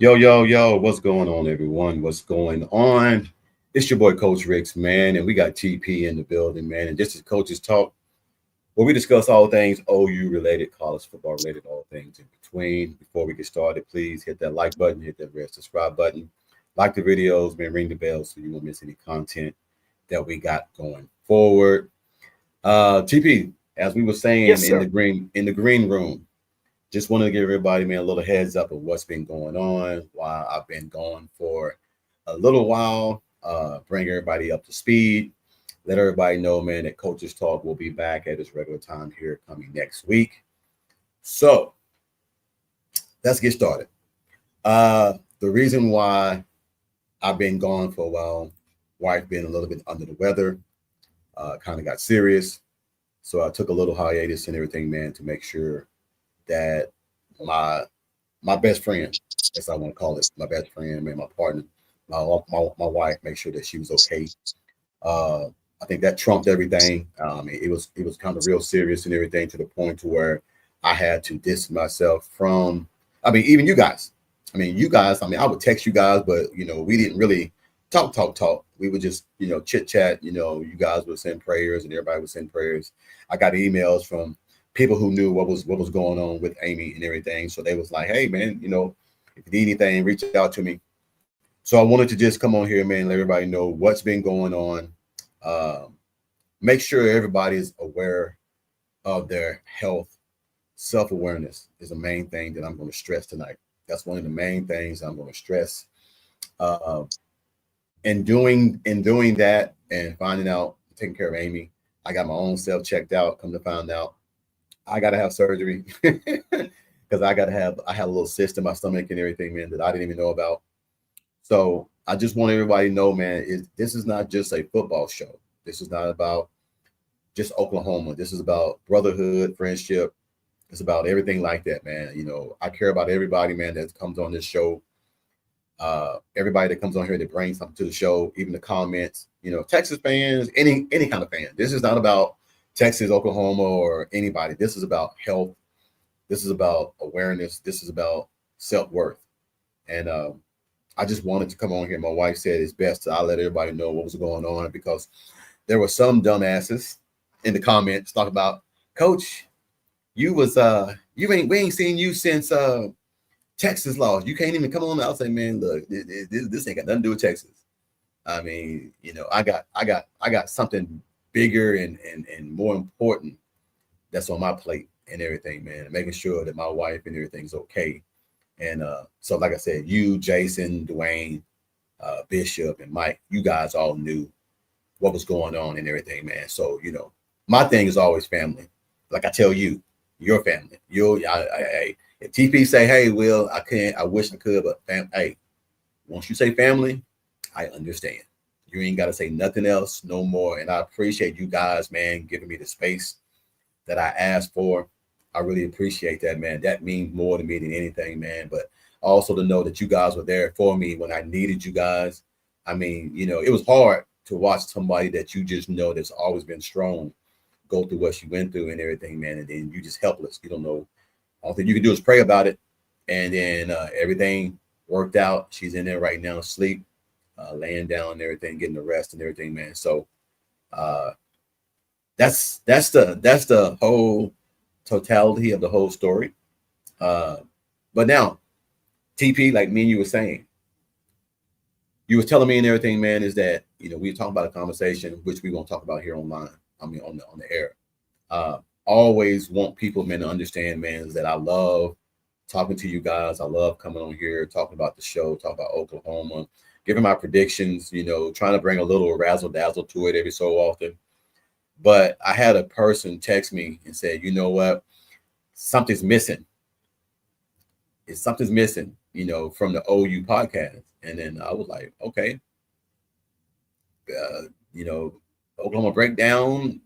Yo, yo, yo, what's going on, everyone? What's going on? It's your boy, Coach Ricks, man, and we got TP in the building, man. And this is Coach's Talk, where we discuss all things OU related, college football related, all things in between. Before we get started, please hit that like button, hit that red subscribe button, like the videos, man, ring the bell so you won't miss any content that we got going forward. TP, as we were saying Yes, sir. in the green room, just wanted to give everybody, man, a little heads up of what's been going on, why I've been gone for a little while, bring everybody up to speed, let everybody know, man, that Coaches Talk will be back at its regular time here coming next week. So let's get started. The reason why I've been gone for a while, wife being a little bit under the weather, kind of got serious. So I took a little hiatus and everything, man, to make sure that my my best friend, as I want to call it, my best friend, man, my partner, my wife, make sure that she was okay. Uh, I think that trumped everything. It was kind of real serious and everything to the point to where I had to distance myself from. I mean, even you guys. I mean, you guys. I mean, I would text you guys, but we didn't really talk. We would just chit chat. You guys would send prayers, and everybody would send prayers. I got emails from people who knew what was going on with Amy and everything. So they was like, "Hey, man, if you need anything, reach out to me." So I wanted to just come on here, man, let everybody know what's been going on. Um, Make sure everybody's aware of their health. Self awareness is the main thing that I'm going to stress tonight. That's one of the main things I'm going to stress. Uh, in doing that and finding out, taking care of Amy, I got my own self checked out. Come to find out, I got to have surgery because I had a little cyst in my stomach and everything, man, that I didn't even know about. So I just want everybody to know, man, this is not just a football show. This is not about just Oklahoma. This is about brotherhood, friendship. It's about everything like that, man. I care about everybody, man, that comes on this show. Everybody that comes on here that brings something to the show, even the comments. Texas fans, any kind of fan. This is not about Texas, Oklahoma, or anybody. This is about health. This is about awareness. This is about self worth. And I just wanted to come on here. My wife said it's best I let everybody know what was going on because there were some dumbasses in the comments talking about, Coach, you ain't we ain't seen you since Texas lost. You can't even come on out and say, man, look, this ain't got nothing to do with Texas. I mean, I got something bigger and more important that's on my plate and everything, man. And making sure that my wife and everything's okay. And so, like I said, you, Jason, Dwayne, Bishop, and Mike, you guys all knew what was going on and everything, man. So, my thing is always family. Like I tell you, your family. If TP say, hey, Will, I can't, I wish I could, but hey, once you say family, I understand. You ain't got to say nothing else no more. And I appreciate you guys, man, giving me the space that I asked for. I really appreciate that, man. That means more to me than anything, man. But also to know that you guys were there for me when I needed you guys. I mean, it was hard to watch somebody that you just know that's always been strong go through what she went through and everything, man. And then you just helpless. You don't know. All thing you can do is pray about it. And then everything worked out. She's in there right now, asleep, laying down and everything, getting the rest and everything, man. So uh, that's the whole totality of the whole story. Uh, but now, TP, like me and you were saying, you were telling me and everything, man, is that we were talking about a conversation which we won't talk about here online. I mean, on the air. Uh, Always want people, man, to understand, man, is that I love talking to you guys. I love coming on here, talking about the show, talking about Oklahoma, giving my predictions. Trying to bring a little razzle dazzle to it every so often. But I had a person text me and said, you know what, something's missing. It's something's missing, from the OU podcast. And then I was like, okay, uh, you know, Oklahoma Breakdown,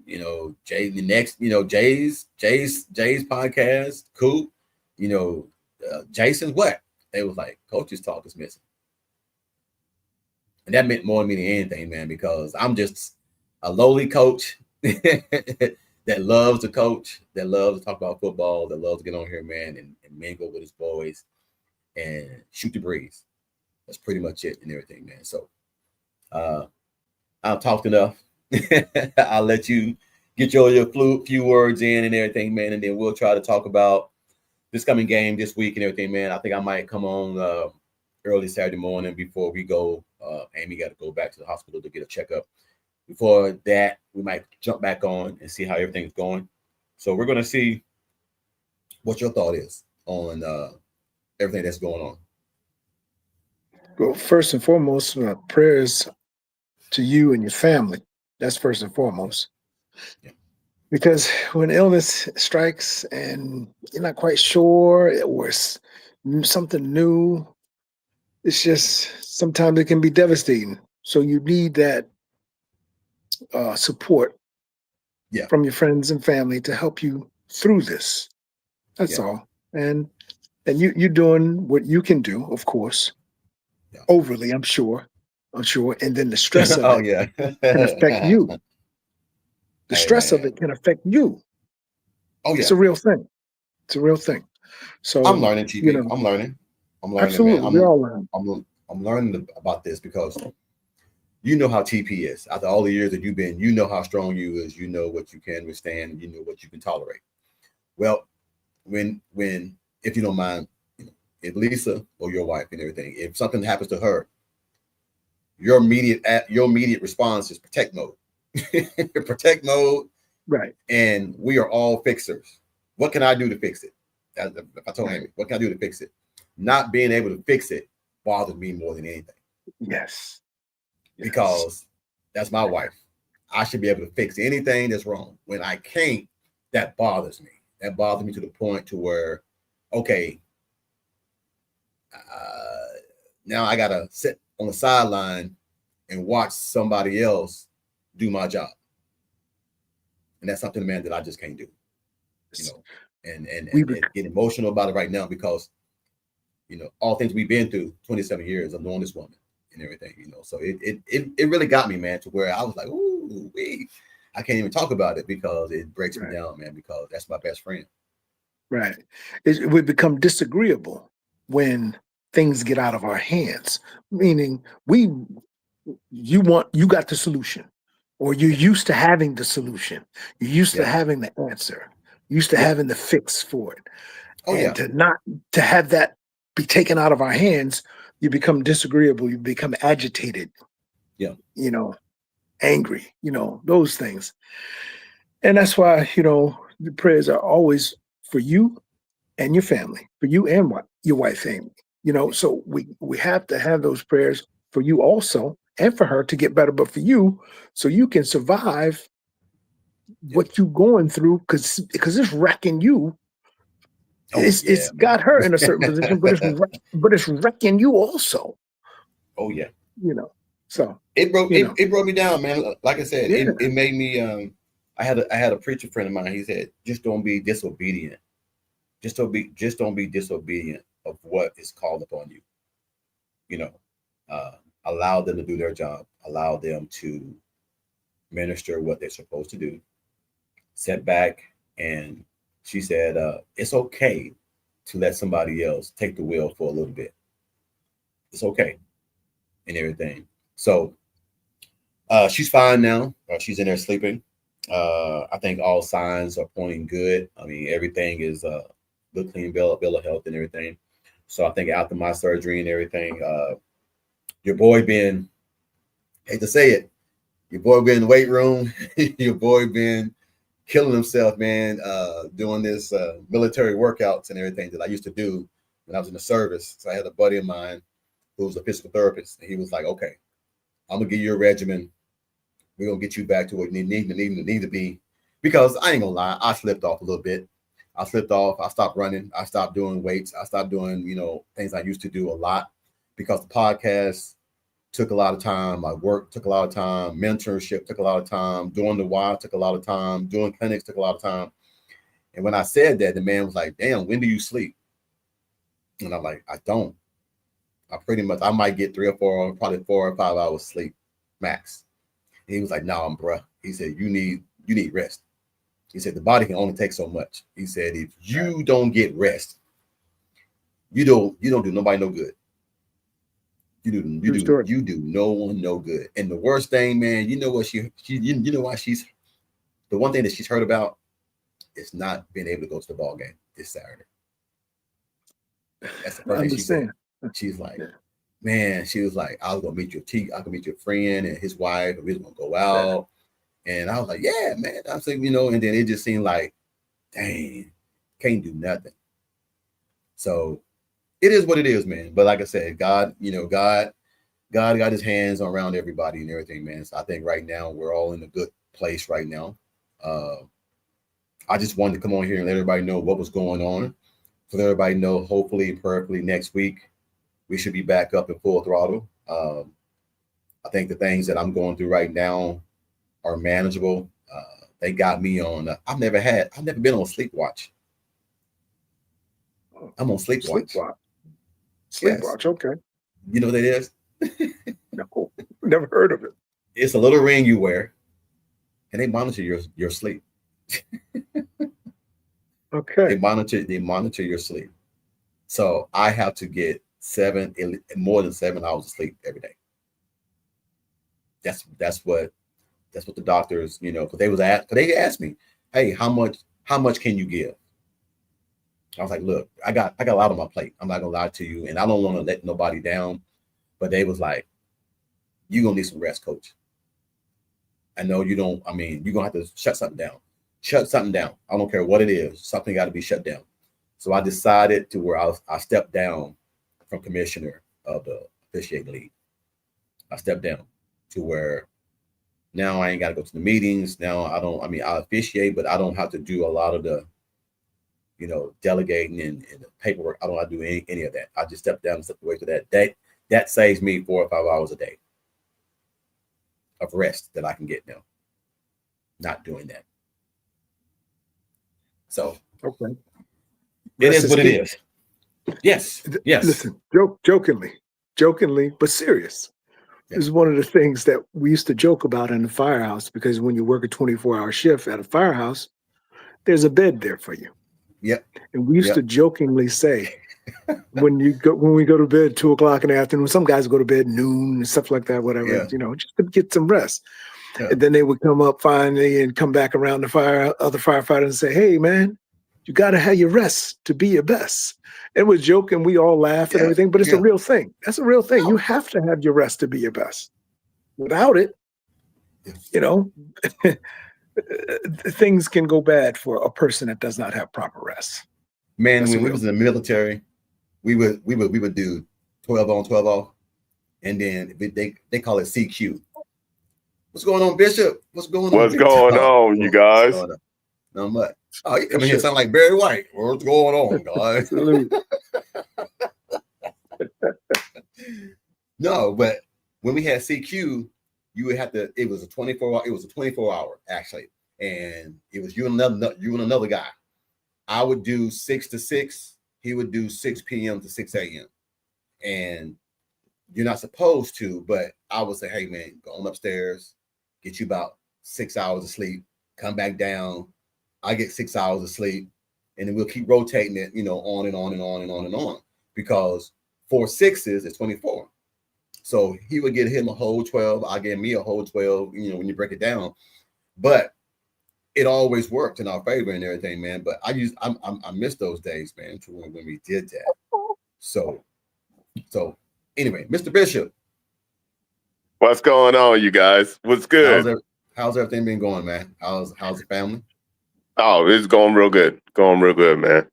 Jay the next, Jay's podcast, Coop, Jason's what? They was like, Coach's Talk is missing. And that meant more to me than anything, man, because I'm just a lowly coach that loves to coach, that loves to talk about football, that loves to get on here, man, and mingle with his boys. and shoot the breeze. That's pretty much it and everything, man. So I've talked enough. I'll let you get your few words in and everything, man, and then we'll try to talk about this coming game this week and everything, man. I think I might come on early Saturday morning before we go. Amy got to go back to the hospital to get a checkup. Before that, we might jump back on and see how everything's going. So we're going to see what your thought is on everything that's going on. Well, first and foremost, prayers to you and your family. That's first and foremost. Yeah. Because when illness strikes and you're not quite sure or it's something new, it's just sometimes it can be devastating. So you need that support from your friends and family to help you through this. That's all. And you're doing what you can do, of course. Overly, I'm sure. And then the stress of it can affect you. The stress of it can affect you. Oh yeah, it's a real thing. It's a real thing. So I'm learning, TP. I'm learning. Absolutely, man. we're all learning. I'm learning about this because you know how TP is. After all the years that you've been, you know how strong you is. You know what you can withstand. You know what you can tolerate. Well, when if you don't mind, if Lisa or your wife and everything, if something happens to her, your immediate response is protect mode. Protect mode. Right. And we are all fixers. What can I do to fix it? If I told Amy, what can I do to fix it? Not being able to fix it bothers me more than anything. Yes. Because that's my wife. I should be able to fix anything that's wrong. When I can't, that bothers me. That bothers me to the point to where, okay, now I gotta sit on the sideline and watch somebody else do my job. And that's something, man, that I just can't do. And get emotional about it right now because, all things we've been through 27 years of knowing this woman and everything, So it really got me, man, to where I was like, ooh, I can't even talk about it because it breaks me down, man, because that's my best friend. Right. It would become disagreeable when things get out of our hands, meaning you got the solution, or you're used to having the solution. You're used to having the answer. You're used to having the fix for it. To have that be taken out of our hands, you become disagreeable. You become agitated. Yeah. Angry. Those things. And that's why, the prayers are always for you and your family, for you and your wife, Amy. So we have to have those prayers for you also and for her to get better, but for you, so you can survive what you're going through, because it's wrecking you. It's got her in a certain position, but it's wrecking you also. Oh yeah. So it broke me down, man. Like I said, it made me I had a preacher friend of mine. He said, just don't be disobedient. Just don't be disobedient of what is called upon you. Allow them to do their job. Allow them to minister what they're supposed to do. Sit back, and she said, it's okay to let somebody else take the wheel for a little bit. It's okay and everything. So she's fine now. She's in there sleeping. I think all signs are pointing good. I mean, everything is good, clean bill of health and everything. So I think after my surgery and everything, your boy been, hate to say it, your boy been in the weight room. Your boy been killing himself, man, doing this military workouts and everything that I used to do when I was in the service. So I had a buddy of mine who was a physical therapist, and he was like, okay, I'm gonna give you a regimen. We're gonna get you back to what you need to be. Because I ain't gonna lie, I slipped off a little bit. I stopped running. I stopped doing weights. I stopped doing, things I used to do a lot because the podcast took a lot of time. My work took a lot of time. Mentorship took a lot of time. Doing the Y took a lot of time. Doing clinics took a lot of time. And when I said that, the man was like, damn, when do you sleep? And I'm like, I don't. I might get 3 or 4, probably 4 or 5 hours sleep max. And he was like, no, bruh. He said, you need rest. He said, the body can only take so much. He said, if you don't get rest, You don't do nobody no good. True story. You do no one no good. And the worst thing, man, you know what you know why she's the one thing that she's heard about is not being able to go to the ball game this Saturday. That's the I first thing she said. understand. She's like, Yeah. man, she was like, I was gonna meet I can meet your friend and his wife, and we was gonna go Yeah. out. And I was like, yeah, man. I was like, you know, and then it just seemed like, dang, can't do nothing. So it is what it is, man. But like I said, God, you know, God got his hands around everybody and everything, man. So I think right now we're all in a good place right now. I just wanted to come on here and let everybody know what was going on. So let everybody know, hopefully, perfectly next week, we should be back up in full throttle. I think the things that I'm going through right now are manageable. They got me on. I've never been on sleep watch. I'm on sleep watch. Sleep Yes. watch. Okay. You know what that is? No, never heard of it. It's a little ring you wear, and they monitor your sleep. Okay. They monitor your sleep. So I have to get more than 7 hours of sleep every day. That's what the doctors, you know, because they asked me, hey, how much can you give? I was like, look, I got a lot on my plate. I'm not gonna lie to you, and I don't want to let nobody down. But they was like, you're gonna need some rest, coach. I know you don't. I mean, you're gonna have to shut something down. Shut something down. I don't care what it is. Something got to be shut down. So I decided to where I stepped down from commissioner of the officiating league. I stepped down to where now I ain't got to go to the meetings. Now I don't. I mean, I officiate, but I don't have to do a lot of the, you know, delegating and the paperwork. I don't have to do any of that. I just stepped down and stepped away to that. That saves me 4 or 5 hours a day of rest that I can get now. Not doing that. So Okay. It is what it is. Yes. Yes. Listen, jokingly, but serious. Yeah. This is one of the things that we used to joke about in the firehouse, because when you work a 24-hour shift at a firehouse, there's a bed there for you. Yep. And we used to jokingly say, when we go to bed 2 o'clock in the afternoon, some guys go to bed noon and stuff like that, whatever, you know, just to get some rest. Yeah. And then they would come up finally and come back around the other firefighters and say, hey, man, you got to have your rest to be your best. And we're joking, we all laugh and everything, but it's a real thing. That's a real thing. You have to have your rest to be your best. Without it, you know, things can go bad for a person that does not have proper rest. Man, when we was in the military, we would do 12 on, 12 off, and then they call it CQ. What's going on, Bishop? What's going on, you guys? Not much. Oh, you come in here sound like Barry White. What's going on, guys? No, but when we had CQ, you would have to. It was a 24 hour actually, and it was you and another guy. I would do 6 to 6. He would do 6 p.m. to 6 a.m. And you're not supposed to, but I would say, hey man, go on upstairs, get you about 6 hours of sleep, come back down. I get 6 hours of sleep, and then we'll keep rotating it, you know, on and on and on and on and on. Because 4 6s is 24. So he would get him a whole 12. I get me a whole 12, you know, when you break it down. But it always worked in our favor and everything, man. But I miss those days, man, when we did that. So anyway, Mr. Bishop. What's going on, you guys? What's good? How's everything been going, man? How's the family? Oh, it's going real good. Going real good, man.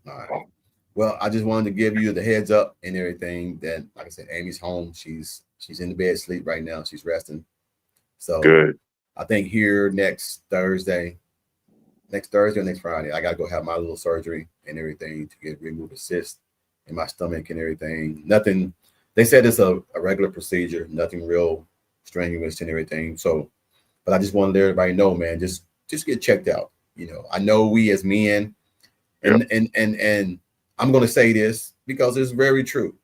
All right. Well, I just wanted to give you the heads up and everything that, like I said, Amy's home. She's in the bed sleep right now. She's resting. So good. I think here next Thursday or next Friday, I gotta go have my little surgery and everything to remove a cyst in my stomach and everything. Nothing. They said it's a regular procedure, nothing real strenuous and everything. So, but I just wanted everybody to know, man, just get checked out. You know, I know we as men, and I'm going to say this because it's very true.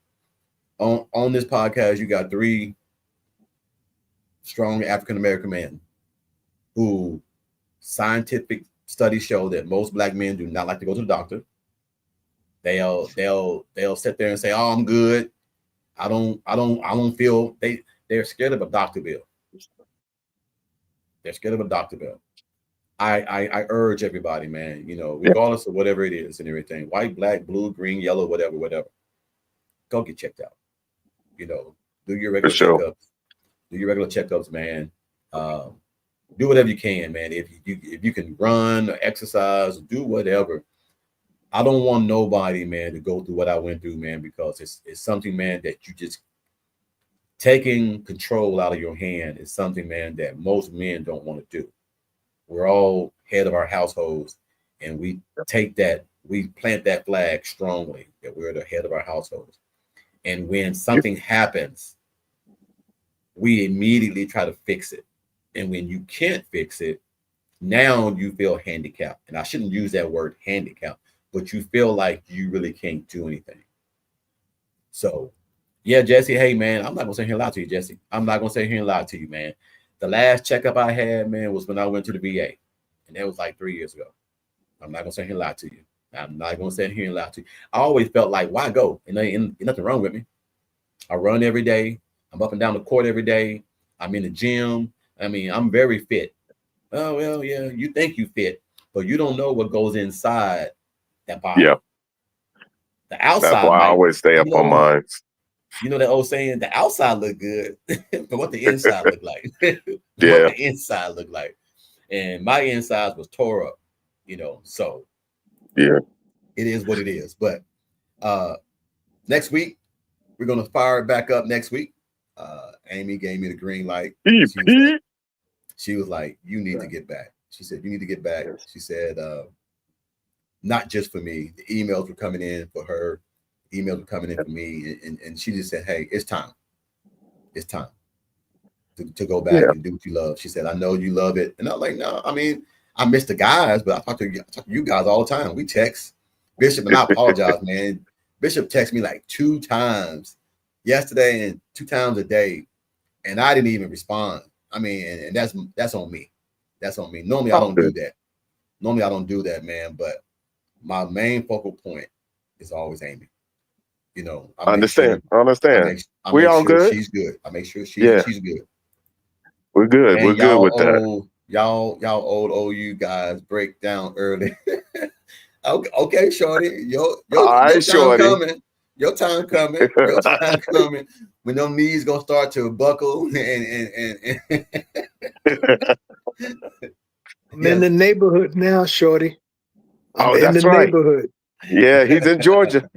On this podcast, you got 3 strong African-American men who scientific studies show that most Black men do not like to go to the doctor. they'll sit there and say, "Oh, I'm good. I don't feel." They're scared of a doctor bill. They're scared of a doctor bill. I urge everybody, man, Yeah. regardless of whatever it is and everything, white, black, blue, green, yellow, whatever, go get checked out. Do your For regular sure. checkups. Do your regular checkups, man. Do whatever you can, man. If you can run or exercise, do whatever. I don't want nobody, man, to go through what I went through, man, because it's something, man, that you just taking control out of your hand is something, man, that most men don't want to do. We're all head of our households, and we plant that flag strongly that we're the head of our households. And when something happens, we immediately try to fix it. And when you can't fix it, now you feel handicapped. And I shouldn't use that word handicap, but you feel like you really can't do anything. So, yeah, Jesse, hey, man, I'm not going to sit here and lie to you, Jesse. I'm not going to sit here and lie to you, man. The last checkup I had, man, was when I went to the VA. And that was like 3 years ago. I'm not going to sit here and lie to you. I'm not going to sit here and lie to you. I always felt like, why go? And ain't nothing wrong with me. I run every day. I'm up and down the court every day. I'm in the gym. I mean, I'm very fit. Oh, well, yeah, you think you fit, but you don't know what goes inside that body. Yeah. The outside. That's why I always stay up on mine. You know that old saying, the outside look good, but what the inside look like. Yeah. What the inside look like. And my insides was tore up, so yeah, it is what it is. But next week, we're going to fire it back up next week. Amy gave me the green light. She was like, you need to get back. She said, you need to get back. She said, not just for me. The emails were coming in for her. Emails were coming in for me. And she just said, hey, it's time. It's time to go back and do what you love. She said, I know you love it. And I'm like, no, I mean, I miss the guys, but I talk to you guys all the time. We text. Bishop, and I apologize, man. Bishop texted me like 2 times yesterday and 2 times a day, and I didn't even respond. I mean, and that's on me. That's on me. Normally I don't do that. Normally I don't do that, man. But my main focal point is always Amy. I understand. We all good. She's good. I make sure she's good. We're good. Man, we're good with that. Y'all old OU guys break down early. Okay, Shorty. Your time Shorty. coming. Your time coming. Your time coming. When them knees gonna start to buckle and I'm in the neighborhood now, Shorty. I'm in that's the right. neighborhood. Yeah, he's in Georgia.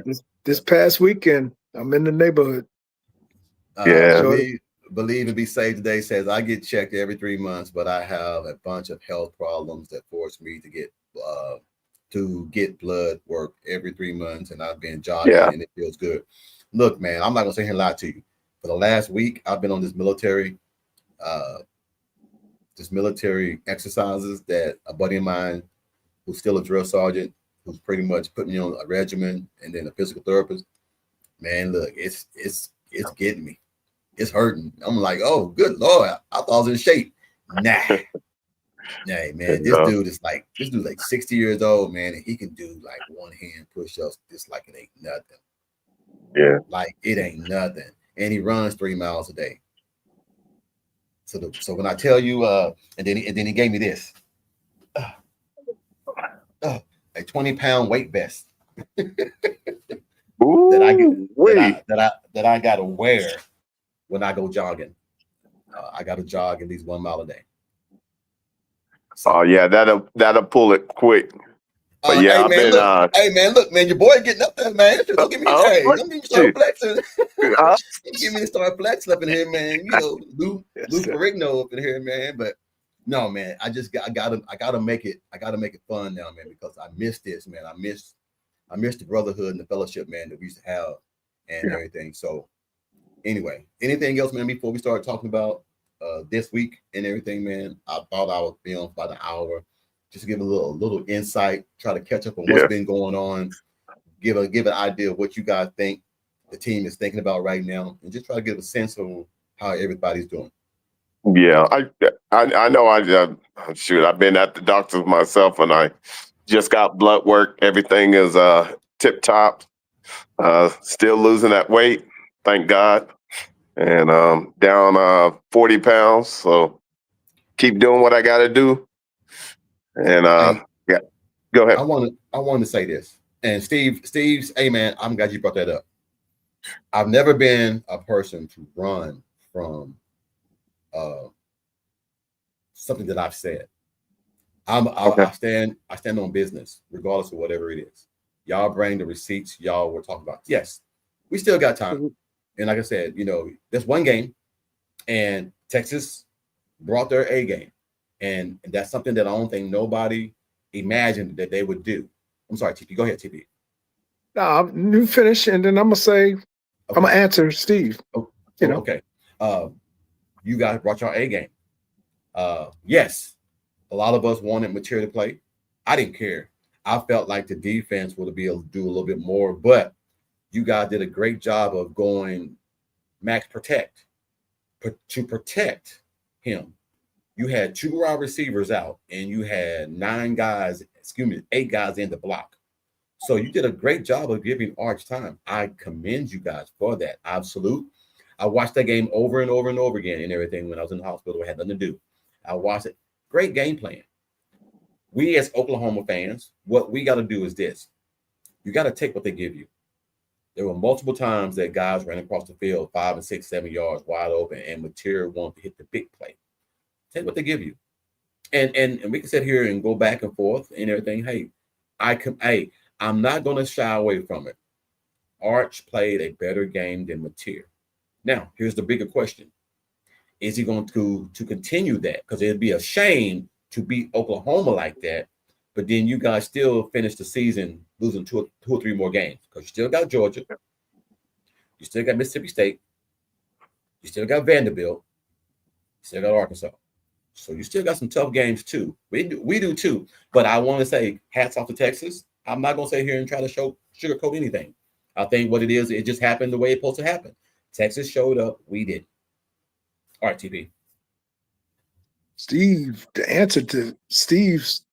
This past weekend, I'm in the neighborhood. Believe and Be Saved Today says, I get checked every 3 months, but I have a bunch of health problems that force me to get blood work every 3 months, and I've been jogging and it feels good. Look, man, I'm not gonna sit here and lie to you. For the last week, I've been on this military exercises that a buddy of mine who's still a drill sergeant, who's pretty much putting me on a regimen, and then a physical therapist. Man, look, it's getting me. It's hurting. I'm like, oh, good Lord, I thought I was in shape. Nah. Hey, man, this dude is like 60 years old, man, and he can do like one hand push-ups just like it ain't nothing. Yeah. Like it ain't nothing. And he runs 3 miles a day. So when I tell you, and then he gave me this. A 20-pound weight vest that I gotta wear when I go jogging. I gotta jog at least 1 mile a day. So, that'll pull it quick. But hey, man, look, man, your boy getting up there, man. Don't give me let me start flexing. Give me to start flexing up in here, man. Lou Ferrigno up in here, man. But no, man, I gotta make it fun now, man, because I miss this, man. I miss the brotherhood and the fellowship, man, that we used to have and everything. So anyway, anything else, man, before we start talking about this week and everything, man? I thought I would be on for about an hour, just to give a little insight, try to catch up on what's been going on, give an idea of what you guys think the team is thinking about right now, and just try to get a sense of how everybody's doing. Yeah, I know. I've been at the doctor's myself, and I just got blood work. Everything is tip top. Still losing that weight, thank God. And down 40 pounds. So keep doing what I got to do. And Hey, yeah, go ahead. I want to say this. And Steve's, hey man, I'm glad you brought that up. I've never been a person to run from something that I've said. Okay. I stand on business, regardless of whatever it is. Y'all bring the receipts y'all were talking about. Yes, we still got time. And like I said, there's one game, and Texas brought their A game. And that's something that I don't think nobody imagined that they would do. I'm sorry, TP. Go ahead, TP. You finish, and then I'm gonna say, Okay. I'm gonna answer Steve. Okay. You guys brought your A game. Yes, a lot of us wanted Mateer to play. I didn't care. I felt like the defense would be able to do a little bit more, but you guys did a great job of going max protect to protect him. You had 2 wide receivers out, and you had 8 guys in the block. So you did a great job of giving Arch time. I commend you guys for that. Absolute. I watched that game over and over and over again and everything when I was in the hospital. I had nothing to do. I watched it. Great game plan. We as Oklahoma fans, what we got to do is this. You got to take what they give you. There were multiple times that guys ran across the field 5 and 6, 7 yards wide open, and Mateer wanted to hit the big play. Take what they give you. And we can sit here and go back and forth and everything. Hey, I'm not going to shy away from it. Arch played a better game than Mateer. Now, here's the bigger question. Is he going to continue that? Because it'd be a shame to beat Oklahoma like that, but then you guys still finish the season losing 2 or 3 more games, because you still got Georgia, you still got Mississippi State, you still got Vanderbilt, you still got Arkansas. So you still got some tough games too. We do too. But I want to say hats off to Texas. I'm not going to sit here and try to sugarcoat anything. I think what it is, it just happened the way it's supposed to happen. Texas showed up. We did. All right, TP. Steve, the answer to Steve's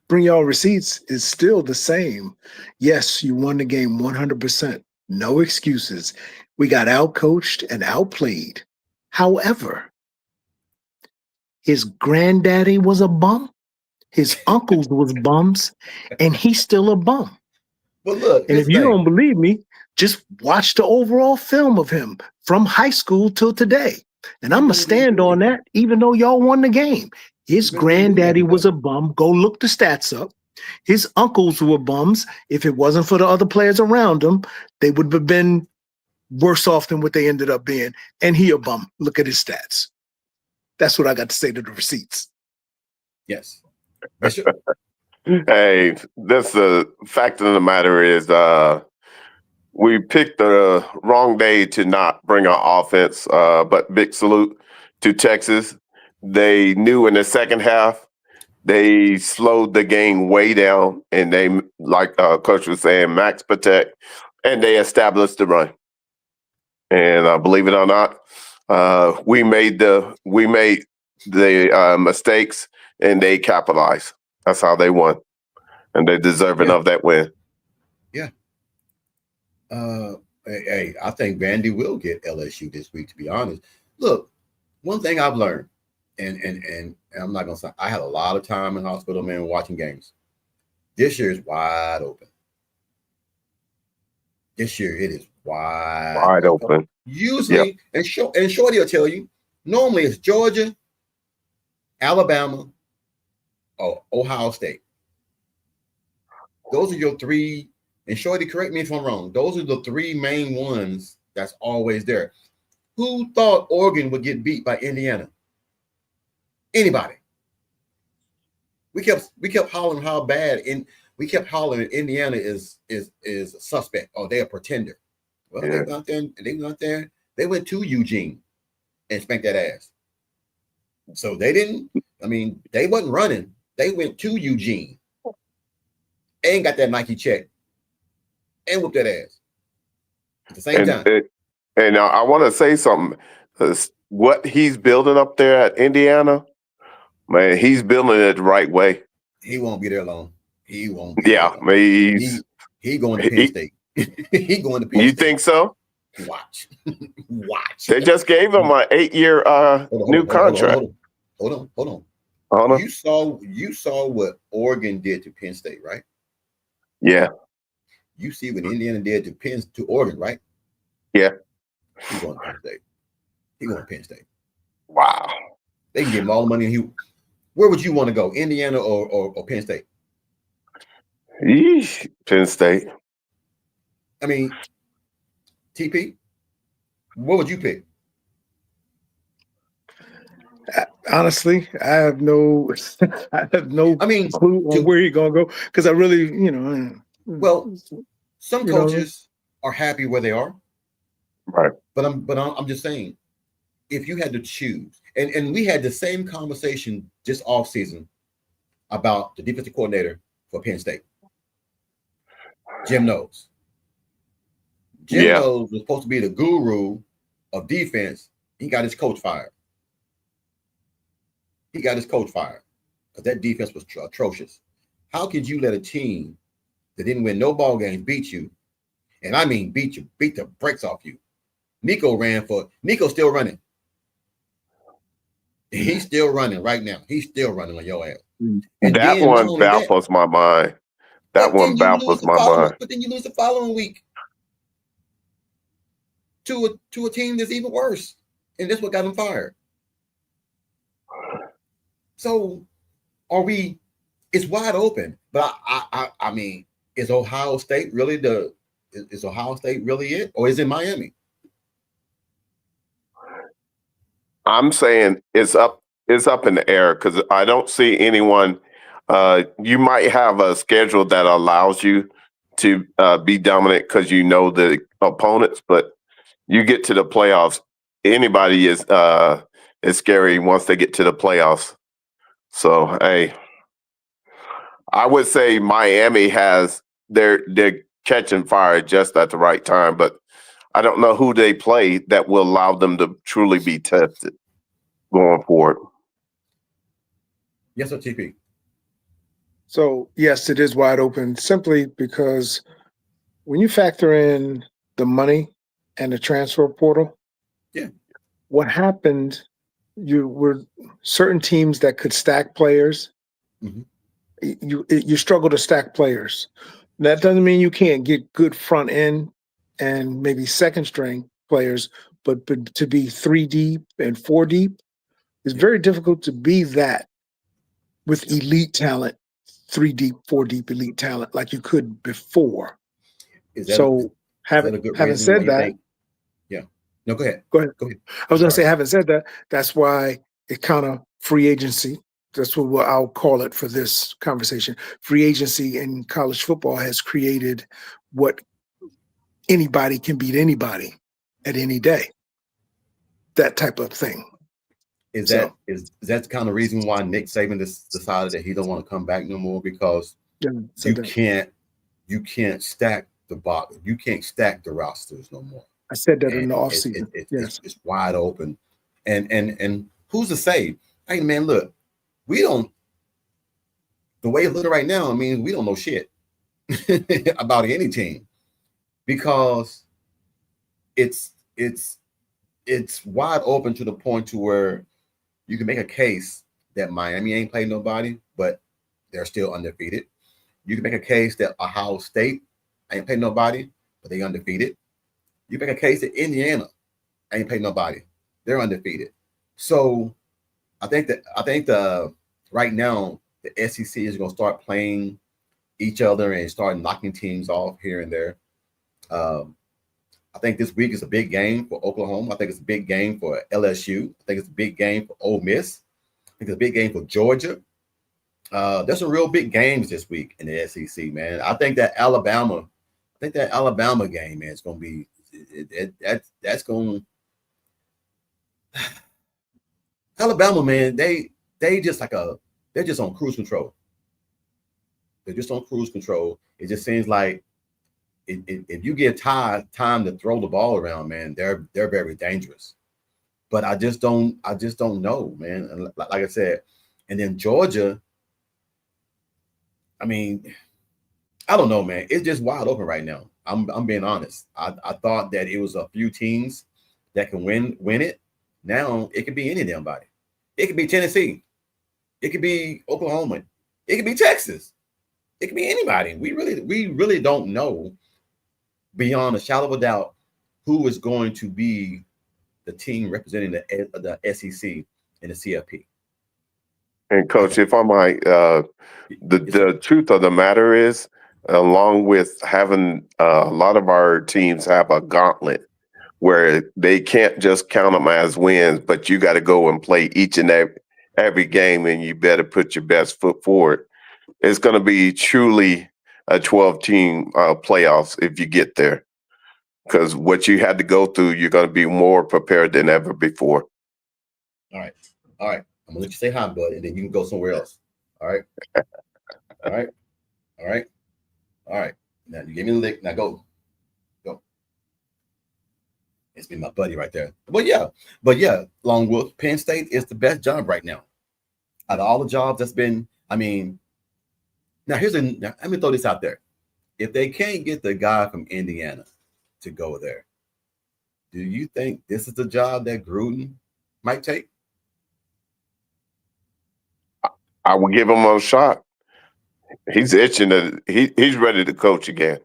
bring y'all receipts is still the same. Yes, you won the game 100%. No excuses. We got outcoached and outplayed. However, his granddaddy was a bum. His uncles was bums, and he's still a bum. But look, and if you don't believe me, just watch the overall film of him from high school till today. And I'm going to stand on that, even though y'all won the game. His granddaddy was a bum. Go look the stats up. His uncles were bums. If it wasn't for the other players around him, they would have been worse off than what they ended up being. And he a bum. Look at his stats. That's what I got to say to the receipts. Yes. Hey, that's the fact of the matter is we picked the wrong day to not bring our offense, but big salute to Texas. They knew in the second half, they slowed the game way down, and they, like Coach was saying, max protect, and they established the run. And believe it or not, we made the mistakes, and they capitalized. That's how they won, and they're deserving of that win. Yeah. Hey, I think Vandy will get LSU this week, to be honest. Look, one thing I've learned, and I'm not gonna say, I had a lot of time in hospital, man, watching games. This year is wide open. This year it is wide open. Usually, and Shorty will tell you, normally it's Georgia, Alabama, or Ohio State. Those are your 3. And Shorty, correct me if I'm wrong. Those are the 3 main ones that's always there. Who thought Oregon would get beat by Indiana? Anybody? We kept hollering how bad, we kept hollering Indiana is a suspect, or they're a pretender. Well, they went out there. They went to Eugene and spanked that ass. So they didn't. I mean, they wasn't running. They went to Eugene and got that Nike check and whooped that ass at the same time. And I want to say something. What he's building up there at Indiana, man, he's building it the right way. He won't be there long. He won't. Yeah, He going to Penn He- State. He going to Penn You State. think so? Watch. Watch. They just gave him an 8-year new contract. Hold on. Hold on. You saw what Oregon did to Penn State, right? Yeah. You see what Indiana did to Oregon, right? Yeah. He going to Penn State. He going to Penn State. Wow. They can give him all the money. Where would you want to go, Indiana or Penn State? Yeesh. Penn State. I mean, TP, what would you pick? Honestly, I have no I mean, clue on where you're gonna go because I really, well, some you know, coaches are happy where they are, Right. but I'm just saying, if you had to choose, and we had the same conversation just off season about the defensive coordinator for Penn State, Jim Knowles. Jim Knowles was supposed to be the guru of defense. He got his coach fired. Because that defense was atrocious. How could you let a team that didn't win no ball games beat you? And I mean beat the brakes off you. Nico's still running. He's still running right now. He's still running on your ass. And that one baffles my mind. That one baffles my mind. But then you lose the following week to a team that's even worse. And that's what got him fired. So it's wide open. But I mean, is Ohio State really it? Or is it Miami? I'm saying it's up in the air because I don't see anyone. You might have a schedule that allows you to be dominant because you know the opponents, but you get to the playoffs. Anybody is scary once they get to the playoffs. So hey, I would say Miami they're catching fire just at the right time, but I don't know who they play that will allow them to truly be tested going forward. Yes, sir, TP. So yes, it is wide open simply because when you factor in the money and the transfer portal, what happened? You were certain teams that could stack players. Mm-hmm. You struggle to stack players. That doesn't mean you can't get good front end and maybe second string players, but to be 3 deep and 4 deep, it's very difficult to be that with elite talent, 3 deep, 4 deep elite talent like you could before. Having said that, no, go ahead. Go ahead. I was going to say, having said that, that's why it kind of free agency. That's what I'll call it for this conversation. Free agency in college football has created what anybody can beat anybody at any day. That type of thing. Is that the kind of reason why Nick Saban decided that he don't want to come back no more? Because you can't stack the box. You can't stack the rosters no more. I said that in the offseason. It's wide open. And who's to say, hey man, look, we don't, the way it's looking right now, I mean, we don't know shit about any team because it's wide open to the point to where you can make a case that Miami ain't played nobody, but they're still undefeated. You can make a case that Ohio State ain't played nobody, but they undefeated. You make a case that Indiana ain't played nobody, they're undefeated. So I think right now the SEC is going to start playing each other and start knocking teams off here and there. I think this week is a big game for Oklahoma. I think it's a big game for LSU. I think it's a big game for Ole Miss. I think it's a big game for Georgia. There's some real big games this week in the SEC, man. I think that Alabama game, man, is going to be that's going. Alabama, man, they just they're just on cruise control. They're just on cruise control. It just seems like if you get time to throw the ball around, man, they're very dangerous. But I just don't know, man. And like I said, and then Georgia, I mean, I don't know, man. It's just wide open right now. I'm being honest. I thought that it was a few teams that can win it. Now it could be any damn body. It could be Tennessee. It could be Oklahoma. It could be Texas. It could be anybody. We really don't know beyond a shadow of a doubt who is going to be the team representing the SEC and the CFP. And Coach, if I might, the truth of the matter is, along with having a lot of our teams have a gauntlet where they can't just count them as wins, but you got to go and play each and every game, and you better put your best foot forward. It's going to be truly a 12-team playoffs if you get there, because what you had to go through, you're going to be more prepared than ever before. All right. I'm gonna let you say hi, bud, and then you can go somewhere else. All right. All right. Now you gave me the lick. Now go. It's been my buddy right there. But yeah, Longwood, Penn State is the best job right now. Out of all the jobs that's been, I mean, now let me throw this out there. If they can't get the guy from Indiana to go there, do you think this is the job that Gruden might take? I would give him a shot. He's itching he's ready to coach again.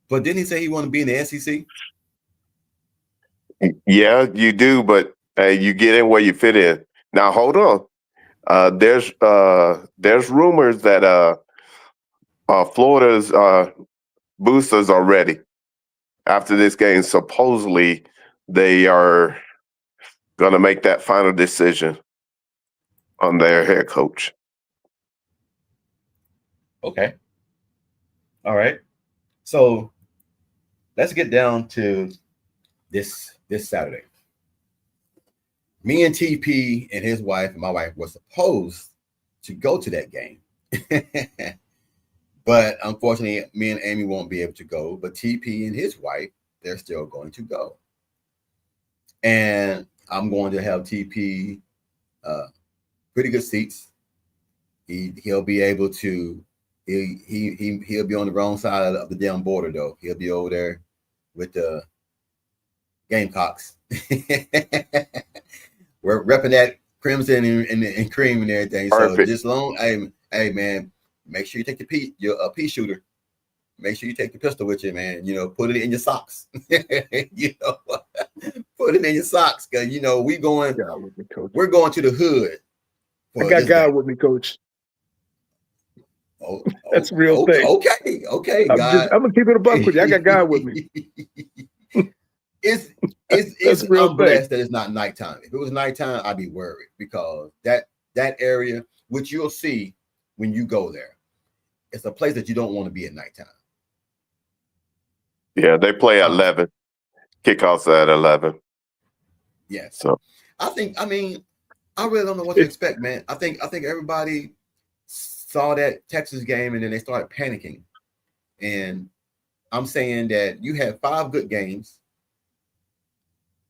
But didn't he say he wanted to be in the SEC? Yeah, you do, but you get in where you fit in. Now hold on. There's rumors that Florida's boosters are ready after this game. Supposedly, they are going to make that final decision on their head coach. Okay. All right. So let's get down to this Saturday. Me and TP and his wife and my wife were supposed to go to that game. But unfortunately, me and Amy won't be able to go. But TP and his wife, they're still going to go. And I'm going to have TP pretty good seats. He'll be able to he'll be on the wrong side of the damn border though. He'll be over there with the Gamecocks. We're repping that crimson and cream and everything. Perfect. So just long, hey man, make sure you take your pea shooter. Make sure you take the pistol with you, man. You know, put it in your socks. You know, put it in your socks, cause you know we're going to the hood. I got God with me, Coach. That's a real thing. Okay. I'm gonna keep it a buck with you. I got God with me. It's real I'm blessed that it's not nighttime. If it was nighttime, I'd be worried because that area, which you'll see when you go there, it's a place that you don't want to be at nighttime. Yeah, they play at 11. Kickoffs at 11. Yes. So I really don't know what to expect, man. I think everybody saw that Texas game and then they started panicking. And I'm saying that you had 5 good games.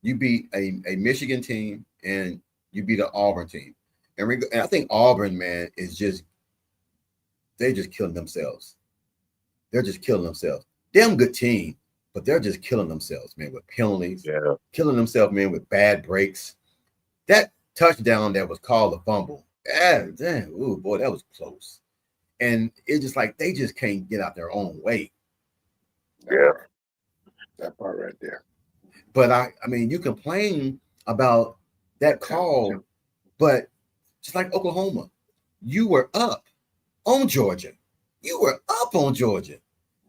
You beat a Michigan team and you beat an Auburn team. And I think Auburn, man, they're just killing themselves. They're just killing themselves. Damn good team, but they're just killing themselves, man, with penalties. yeah, Killing themselves, man, with bad breaks. That touchdown that was called a fumble. Damn, ooh, boy, that was close. And it's just like they just can't get out their own way. yeah. That part right there. But I mean, you complain about that call, but just like Oklahoma, you were up on Georgia.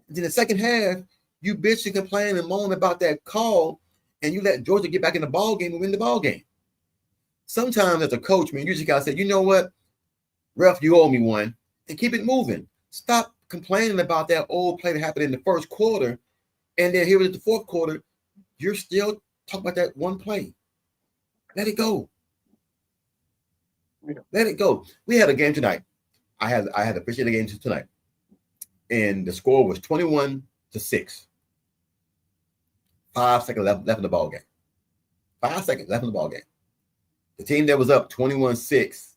And then the second half, you bitch and complain and moan about that call, and you let Georgia get back in the ball game and win the ball game. Sometimes as a coach, man, you just gotta say, you know what, ref, you owe me one, and keep it moving. Stop complaining about that old play that happened in the first quarter, and then here it is the fourth quarter. You're still talking about that one play. Let it go. Let it go. We had a game tonight. I had to appreciate the game tonight. And the score was 21-6. 5 seconds left in the ball game. 5 seconds left in the ball game. The team that was up 21-6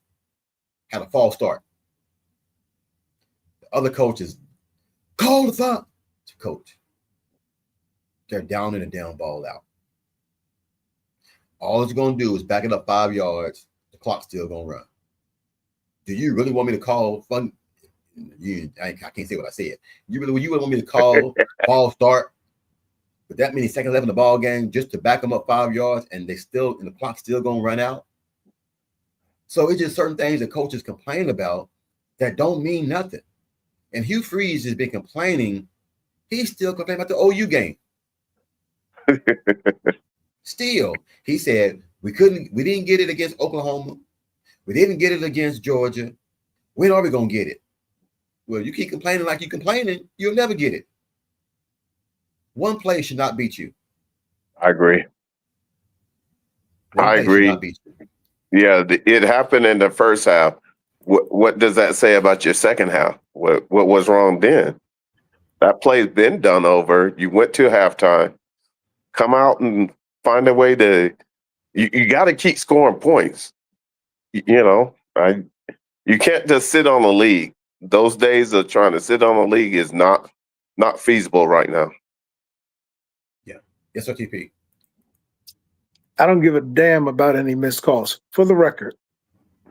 had a false start. The Other coaches call the thought to coach. They're down in the down ball out. All it's going to do is back it up 5 yards. The clock's still going to run. Do you really want me to call fun? I can't say what I said. You really want me to call ball start with that many seconds left in the ball game just to back them up 5 yards and the clock's still going to run out? So it's just certain things that coaches complain about that don't mean nothing. And Hugh Freeze has been complaining. He's still complaining about the OU game. Still, he said we didn't get it against Oklahoma. We didn't get it against Georgia. When are we gonna get it? Well, you keep complaining like you're complaining, you'll never get it. One play should not beat you. I agree. One I play should agree. not beat you. Yeah, it happened in the first half. What does that say about your second half? What was wrong then? That play's been done over. You went to halftime. Come out and find a way to. You got to keep scoring points. You can't just sit on the league. Those days of trying to sit on the league is not feasible right now. Yeah. Yes, OTP. I don't give a damn about any missed calls. For the record,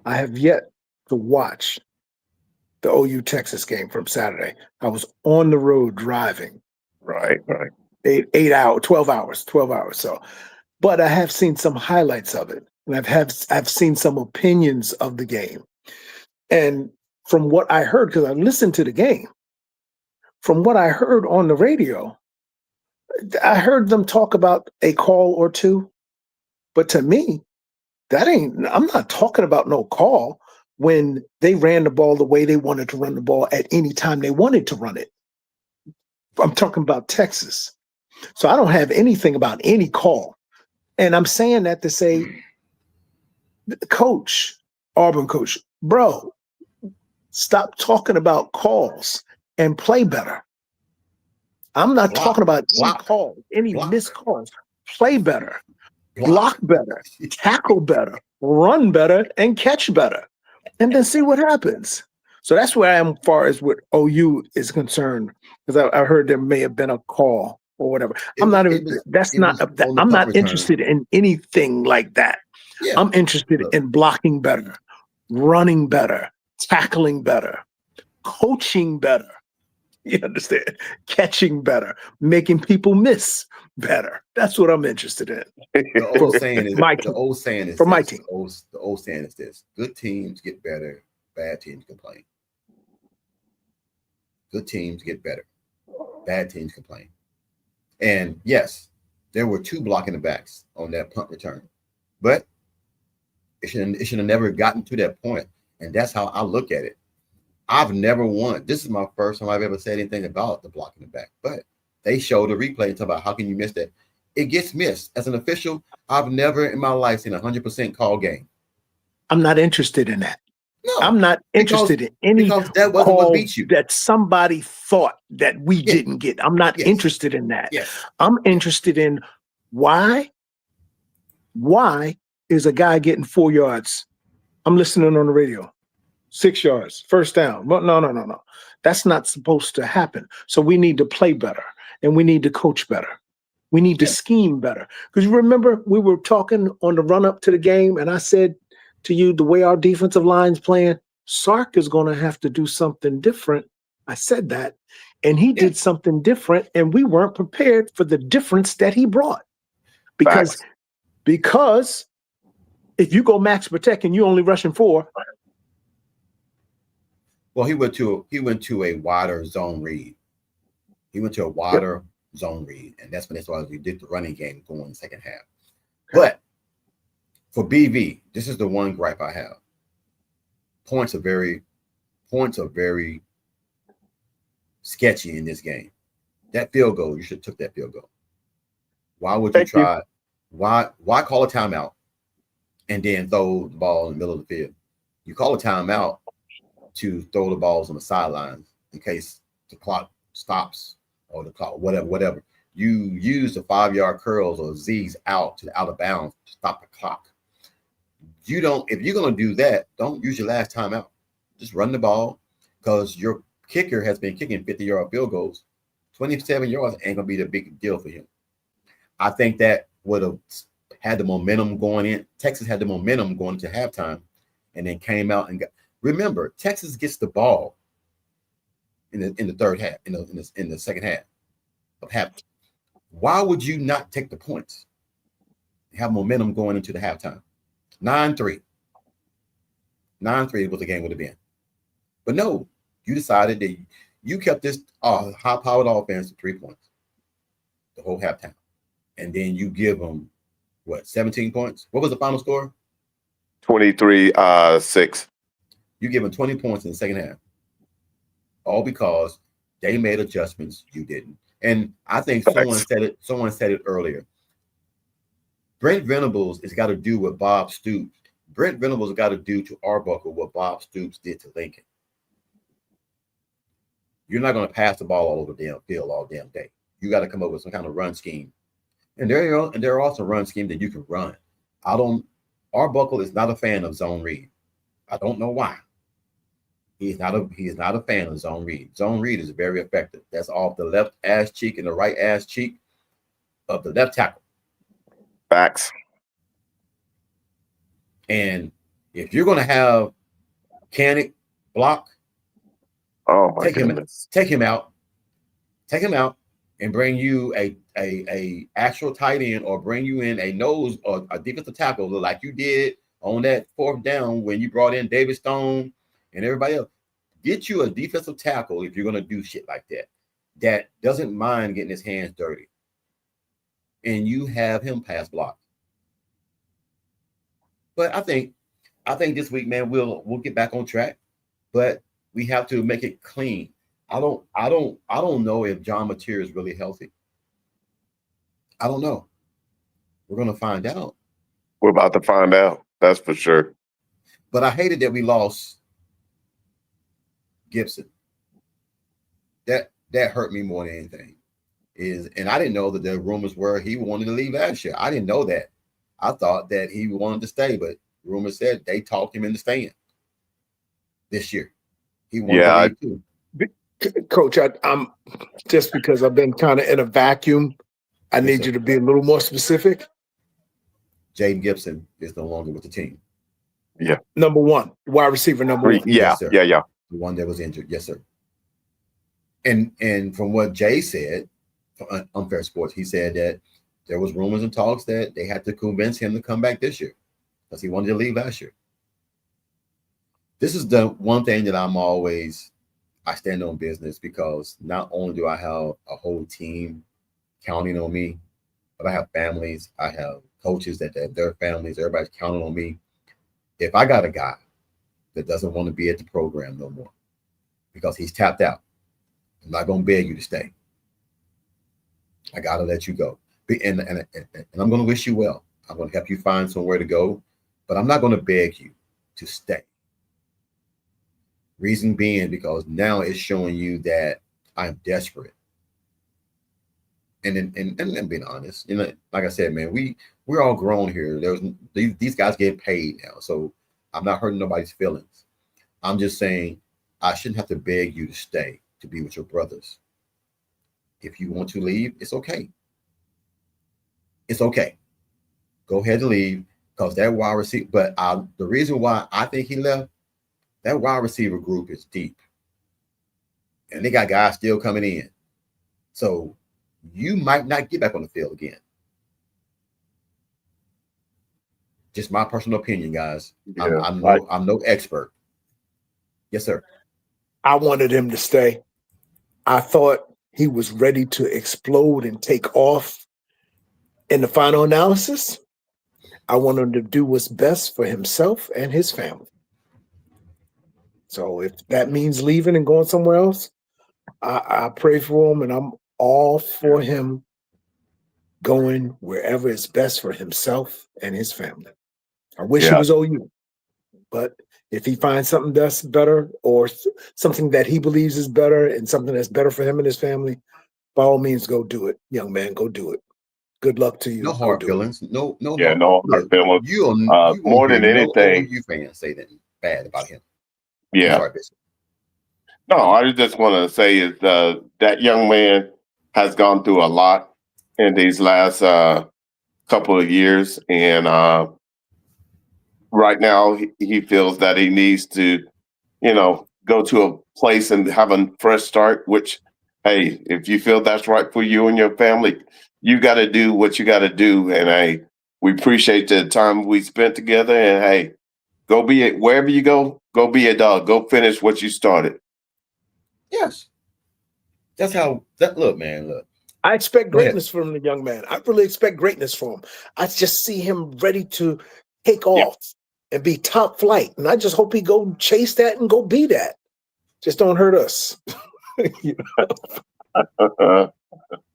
I have yet to watch the OU Texas game from Saturday. I was on the road driving. Right. 12 hours. So, but I have seen some highlights of it, and I've seen some opinions of the game. And from what I heard, because I listened to the game, from what I heard on the radio, I heard them talk about a call or two. But to me, I'm not talking about no call when they ran the ball the way they wanted to run the ball at any time they wanted to run it. I'm talking about Texas. So I don't have anything about any call. And I'm saying that to say, coach, Auburn coach, bro, stop talking about calls and play better. I'm not talking about any calls, any missed calls. Play better. Block better, tackle better, run better, and catch better, and then see what happens. So that's where I am as far as what OU is concerned, because I heard there may have been a call or whatever. I'm not interested in anything like that. Yeah. I'm interested in blocking better, running better, tackling better, coaching better. You understand? Catching better, making people miss better. That's what I'm interested in. The old saying is this: good teams get better, bad teams complain. Good teams get better, bad teams complain. And yes, there were 2 blocking the backs on that punt return, but it should have never gotten to that point. And that's how I look at it. I've never won. This is my first time I've ever said anything about the block in the back, but they showed a replay and talk about how can you miss that? It gets missed. As an official, I've never in my life seen a 100% call game. I'm not interested in that. No, I'm not interested in any that wasn't what beat you. That somebody thought that we didn't get. I'm not interested in that. Yes. I'm interested in why is a guy getting 4 yards? I'm listening on the radio. 6 yards, first down. But no. That's not supposed to happen. So we need to play better and we need to coach better. We need to scheme better. Because you remember we were talking on the run up to the game and I said to you, the way our defensive line's playing, Sark is going to have to do something different. I said that. And he did something different and we weren't prepared for the difference that he brought. Because if you go max protect and you only rushing 4, well, he went to a wider zone read. He went to a wider zone read, and that's when they started. We did the running game going in the second half. But for BV, this is the one gripe I have. Points are very sketchy in this game. That field goal, you should have took that field goal. Why would you try? Why call a timeout and then throw the ball in the middle of the field? You call a timeout to throw the balls on the sidelines in case the clock stops or the clock, whatever. You use the 5-yard curls or Z's out of bounds to stop the clock. If you're going to do that, don't use your last timeout. Just run the ball because your kicker has been kicking 50-yard field goals. 27 yards ain't gonna be the big deal for him. I think that would have had the momentum going in. Texas had the momentum going into halftime, and then came out and got. Remember, Texas gets the ball in the third half, in the second half of half. Why would you not take the points? Have momentum going into the halftime. 9-3. 9-3 was the game would have been. But no, you decided that you kept this high-powered offense to 3 points the whole halftime. And then you give them, 17 points? What was the final score? 23-6. You give them 20 points in the second half. All because they made adjustments, you didn't. And I think someone said it earlier. Brent Venables has got to do what Bob Stoops. Brent Venables has got to do to Arbuckle what Bob Stoops did to Lincoln. You're not going to pass the ball all over the damn field all damn day. You got to come up with some kind of run scheme. And there are also run schemes that you can run. Arbuckle is not a fan of zone read. I don't know why. He is not a fan of zone read. Zone read is very effective. That's off the left ass cheek and the right ass cheek of the left tackle. Facts. And if you're going to have Kaepernick block, oh my goodness, take him out, and bring you a actual tight end, or bring you in a nose or a defensive tackle like you did on that fourth down when you brought in David Stone and everybody else. Get you a defensive tackle if you're going to do shit like that. That doesn't mind getting his hands dirty, and you have him pass block. But I think this week, man, we'll get back on track, but we have to make it clean. I don't know if John Mateer is really healthy. I don't know. We're gonna find out. We're about to find out. That's for sure. But I hated that we lost Gibson. That hurt me more than anything. And I didn't know that the rumors were he wanted to leave last year. I didn't know that. I thought that he wanted to stay, but rumors said they talked him into staying this year. He wanted to leave too. Coach, I'm just because I've been kind of in a vacuum, I need you to be a little more specific. Jaden Gibson is no longer with the team. Yeah. Number one, wide receiver number one. Yeah, yes, yeah. The one that was injured. Yes, sir. And from what Jay said, from Unfair Sports, he said that there was rumors and talks that they had to convince him to come back this year because he wanted to leave last year. This is the one thing that I stand on business, because not only do I have a whole team counting on me, but I have families, I have coaches that their families, everybody's counting on me. If I got a guy that doesn't want to be at the program no more because he's tapped out, I'm not going to beg you to stay. I got to let you go. And I'm going to wish you well. I'm going to help you find somewhere to go, but I'm not going to beg you to stay. Reason being, because now it's showing you that I'm desperate. And being honest, like I said, man, we're all grown here. These guys get paid now, so I'm not hurting nobody's feelings. I'm just saying I shouldn't have to beg you to stay to be with your brothers. If you want to leave, it's okay. It's okay. Go ahead and leave, because that wide receiver. But the reason why I think he left, that wide receiver group is deep, and they got guys still coming in. So you might not get back on the field again. Just my personal opinion, guys. Yeah, I'm no expert. Yes, sir. I wanted him to stay. I thought he was ready to explode and take off in the final analysis. I want him to do what's best for himself and his family. So if that means leaving and going somewhere else, I pray for him, and I'm all for him going wherever is best for himself and his family. I wish he was OU, but if he finds something that's better, or something that he believes is better, and something that's better for him and his family, by all means, go do it, young man. Go do it. Good luck to you. No hard feelings. No hard feelings. You more than anything, you fans say that bad about him. Yeah. Sorry, No, I just want to say is that young man has gone through a lot in these last couple of years, and right now he feels that he needs to, go to a place and have a fresh start. Which, hey, if you feel that's right for you and your family, you got to do what you got to do. And hey, we appreciate the time we spent together. And hey, go be it wherever you go. Go be a dog. Go finish what you started. Yes, that's how that look, man. Look, I expect go ahead. greatness from the young man. I really expect greatness from him. I just see him ready to take Yeah. off and be top flight. And I just hope he go chase that and go be that. Just don't hurt us. You know?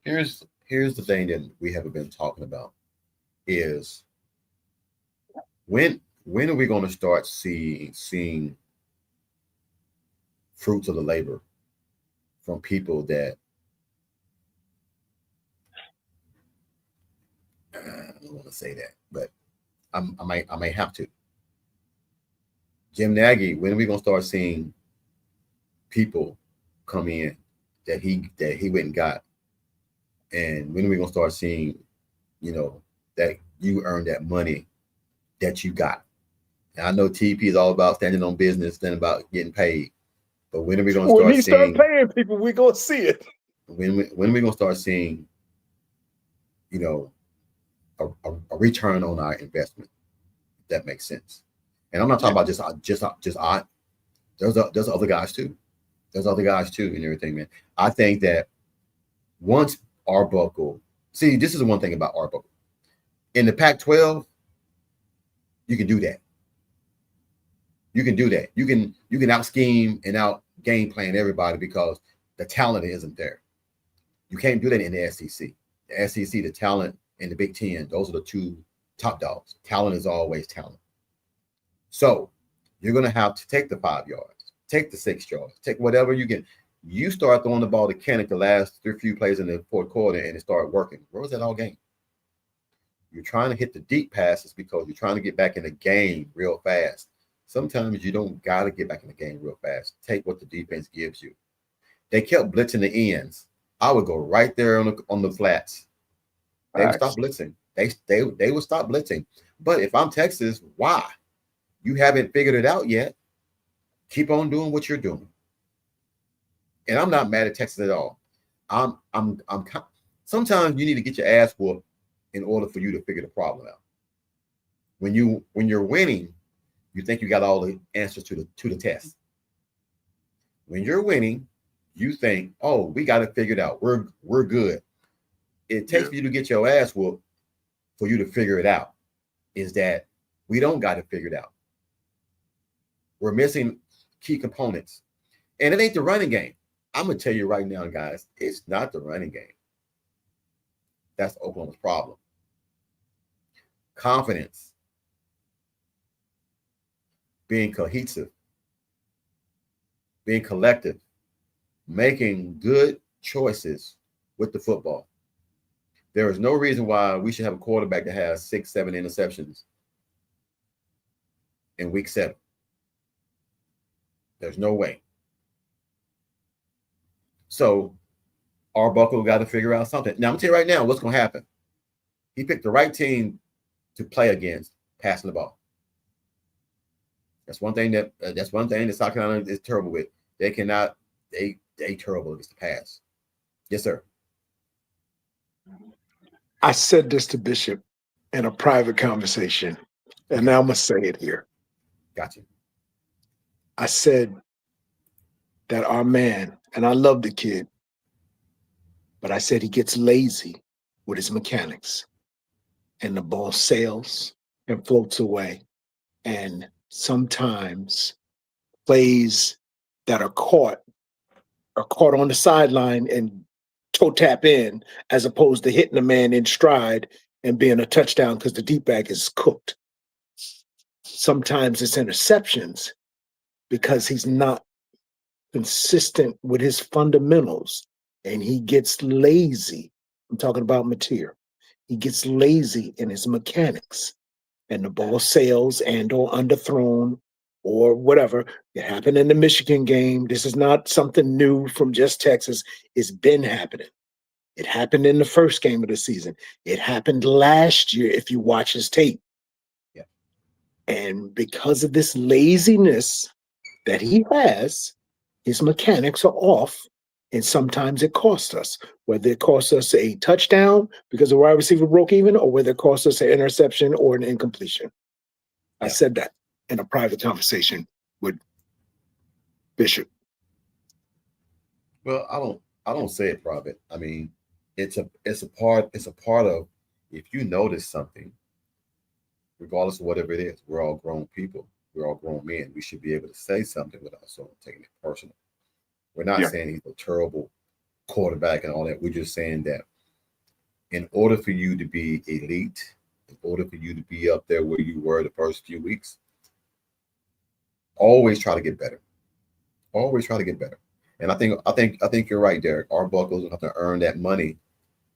Here's the thing that we haven't been talking about is when are we going to start seeing fruits of the labor from people that I don't want to say that, but I may have to. Jim Nagy, when are we going to start seeing people come in that he went and got, and when are we going to start seeing, that you earned that money that you got? And I know TP is all about standing on business than about getting paid, but when are we going to When start he start seeing? paying people, we're gonna see it. When are we going to start seeing, you know, a return on our investment? If that makes sense. And I'm not talking about just I. There's other guys too. There's other guys too and everything, man. I think that once Arbuckle, see, this is the one thing about Arbuckle. In the Pac-12, you can do that. You can do that. You can out scheme and out game plan everybody because the talent isn't there. You can't do that in the SEC. The SEC, the talent, and the Big Ten, those are the two top dogs. Talent is always talent. So you're going to have to take the 5 yards, take the 6 yards, take whatever you get. You start throwing the ball to Kenneth the last few plays in the fourth quarter and it started working. Where was that all game? You're trying to hit the deep passes because you're trying to get back in the game real fast. Sometimes you don't got to get back in the game real fast. Take what the defense gives you. They kept blitzing the ends. I would go right there on the flats. They would stop blitzing. They would stop blitzing. But if I'm Texas, why? You haven't figured it out yet. Keep on doing what you're doing. And I'm not mad at Texas at all. I'm sometimes you need to get your ass whooped in order for you to figure the problem out. When you're winning, you think you got all the answers to the test. When you're winning, you think, oh, we got it figured out. We're good. It takes for you to get your ass whooped for you to figure it out. Is that we don't got it figured out. We're missing key components. And it ain't the running game. I'm going to tell you right now, guys, it's not the running game. That's Oklahoma's problem. Confidence. Being cohesive. Being collective. Making good choices with the football. There is no reason why we should have a quarterback that has 6, 7 interceptions in week 7. There's no way. So Arbuckle got to figure out something. Now I'm gonna tell you right now what's gonna happen. He picked the right team to play against, passing the ball. That's one thing that South Carolina is terrible with. They cannot. They terrible against the pass. Yes, sir. I said this to Bishop in a private conversation, and now I'm gonna say it here. Gotcha. I said that our man, and I love the kid, but I said he gets lazy with his mechanics, and the ball sails and floats away. And sometimes plays that are caught on the sideline and toe tap in, as opposed to hitting a man in stride and being a touchdown because the deep back is cooked. Sometimes it's interceptions because he's not consistent with his fundamentals and he gets lazy. I'm talking about Mateer. He gets lazy in his mechanics and the ball sails and or underthrown or whatever. It happened in the Michigan game. This is not something new from just Texas. It's been happening. It happened in the first game of the season. It happened last year if you watch his tape. Yeah. And because of this laziness that he has, his mechanics are off. And sometimes it costs us, whether it costs us a touchdown because the wide receiver broke even, or whether it costs us an interception or an incompletion. I Yeah. said that in a private conversation with Bishop. Well, I don't say it private. I mean, it's a part of, if you notice something, regardless of whatever it is, we're all grown people. We're all grown men. We should be able to say something without someone taking it personal. We're not Yeah. saying he's a terrible quarterback and all that. We're just saying that in order for you to be elite, in order for you to be up there where you were the first few weeks, always try to get better. Always try to get better. And I think you're right, Derek. Arbuckle will have to earn that money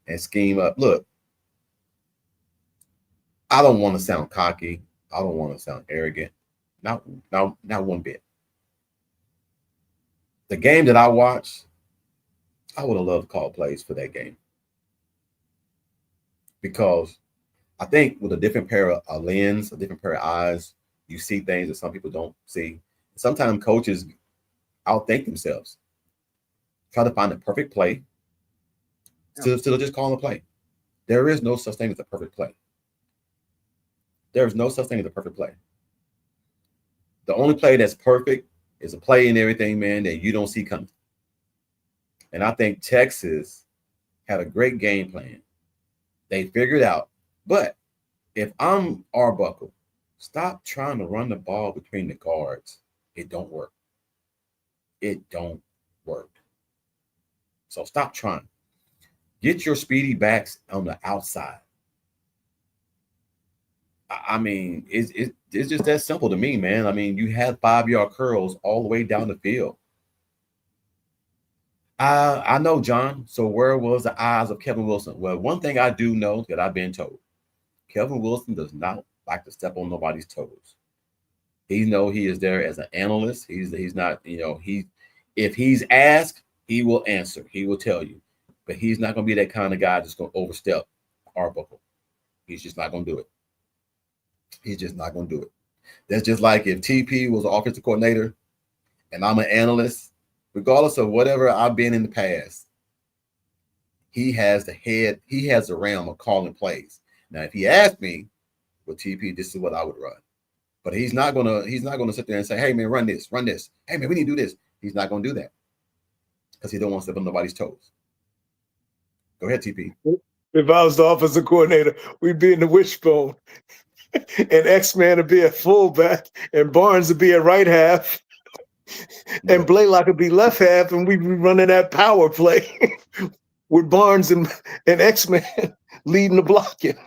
and scheme up. Look, I don't want to sound cocky. I don't want to sound arrogant. Not one bit. The game that I watched, I would have loved to call plays for that game. Because I think with a different pair of a lens, a different pair of eyes, you see things that some people don't see. Sometimes coaches outthink themselves. Try to find the perfect play. Still just calling a play. There is no such thing as a perfect play. There is no such thing as a perfect play. The only play that's perfect is a play and everything, man, that you don't see coming. And I think Texas had a great game plan. They figured out. But if I'm Arbuckle, stop trying to run the ball between the guards. It don't work. It don't work. So stop trying. Get your speedy backs on the outside. I mean, it's just that simple to me, man. I mean, you had 5-yard curls all the way down the field. I know, John. So where was the eyes of Kevin Wilson? Well, one thing I do know that I've been told, Kevin Wilson does not like to step on nobody's toes. He is there as an analyst. He's not, if he's asked, he will answer. He will tell you. But he's not going to be that kind of guy that's going to overstep Arbuckle. He's just not going to do it. He's just not going to do it. That's just like if TP was an offensive coordinator and I'm an analyst, regardless of whatever I've been in the past, he has the realm of calling plays. Now, if he asked me, well, TP, this is what I would run. But he's not gonna sit there and say, hey man, run this. Hey man, we need to do this. He's not gonna do that. Because he don't want to step on nobody's toes. Go ahead, TP. If I was the offensive coordinator, we'd be in the wishbone. And X-Man would be at fullback, and Barnes would be at right half, and Blaylock would be left half, and we'd be running that power play with Barnes and X-Man leading the blocking.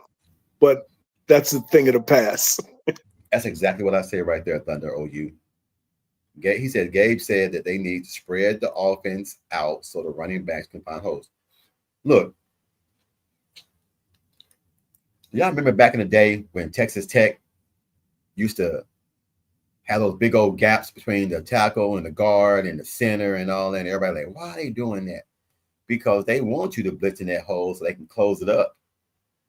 But that's the thing of the past. That's exactly what I say right there, Thunder OU. Gabe said that they need to spread the offense out so the running backs can find holes. Look, y'all remember back in the day when Texas Tech used to have those big old gaps between the tackle and the guard and the center and all that, and everybody like, why are they doing that? Because they want you to blitz in that hole so they can close it up,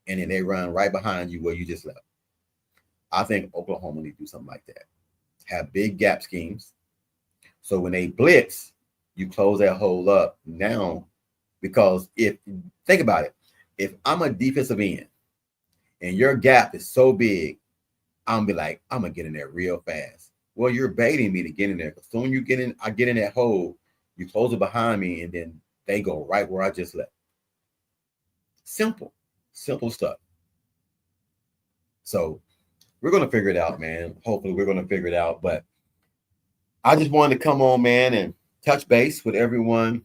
and then they run right behind you where you just left. I think Oklahoma need to do something like that. Have big gap schemes. So when they blitz, you close that hole up now. Because think about it, if I'm a defensive end and your gap is so big, I'm gonna be like, I'm gonna get in there real fast. Well, you're baiting me to get in there. Because soon you get in, I get in that hole, you close it behind me, and then they go right where I just left. Simple stuff. So we're gonna figure it out, man. Hopefully we're gonna figure it out. But I just wanted to come on, man, and touch base with everyone.